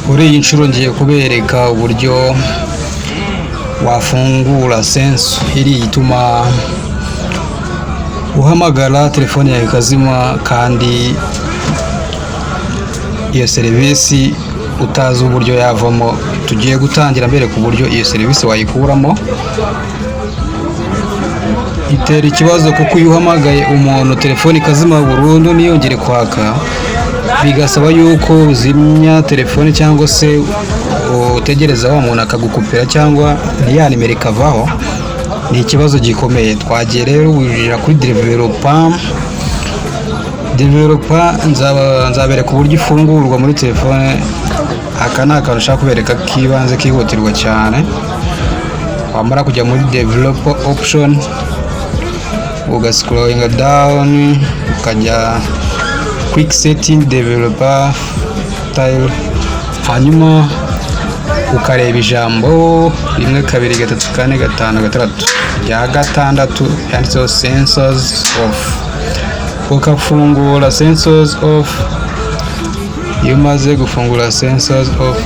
Kuri iyi nshuro ngiye kubereka uburyo wafungura senso iri ituma uhamagara telefone yawe ikazima kandi iyo serivisi utazi uburyo yavamo. Tugiye gutangira mbere ku buryo iyo serivisi wayikuramo. Itera ikibazo kuko iyo uhamagaye umuntu telefone ikazima burundu ntiyongere kwaka, bigasaba yuko uzimya telefone cyangwa se utegereza wa muntu akagukupira cyangwa ya nimero ikavaho. Ni ikibazo gikomeye. Twagiye rero winjira kuri developer nzabereka uburyo ifungurwa muri telefone. Aka ni akantu ushaka kubereka k'ibanze kihutirwa cyane. Wamara kujya muri developer option ugascrollinga down ukajya quick setting developer style, hanyuma ukareba ijambo 1 2 3 4 5 6 rya gatandatu yanditseho sensors off, ukafungura sensors off. Iyo umaze gufungura sensors off,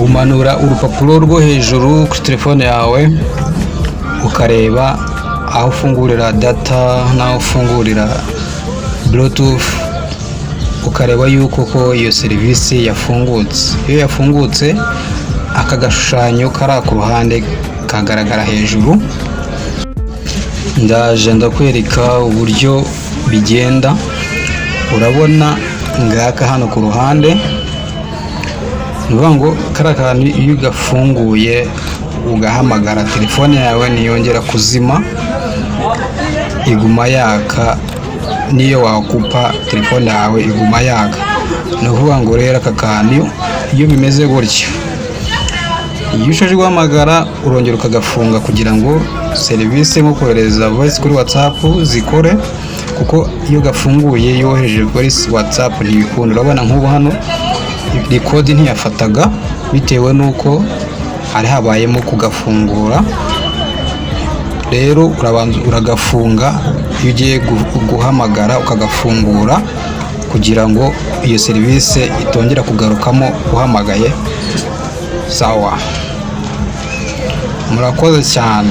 umanura urupapuro rwo hejuru kuri telefone yawe ukareba aho ufungurira data n'aho ufungurira bluetooth, ukareba yuko ko iyo serivisi yafungutse. Iyo yafungutse, aka gashushanyo kari ku ruhande kagaragara hejuru. Ndaje ndakwereka uburyo bigenda. Urabona ngaka hano ku ruhande, nuvuga ngo kari akantu iyo gafunguye ugahamagara telefone yawe ntiyongera kuzima, iguma yaka. Niyo wakupa telefone yawe iguma yaka. Ni ukuvuga ngo rero aka kantu iyo bimeze gutyo, iyo ushaje guhamagara urongera ukagafunga kugira ngo serivisi nko kohereza voice kuri WhatsApp zikore, kuko iyo gafunguye yohereje kuri WhatsApp ntibikunda. Urabona nk'ubu hano record ntiyafataga bitewe nuko hari habayemo kugafungura. Rero urabanza uragafunga iyo ugiye guhamagara, ukagafungura kugira ngo iyo serivisi itongera kugarukamo uhamagaye. Sawa, murakoze cyane.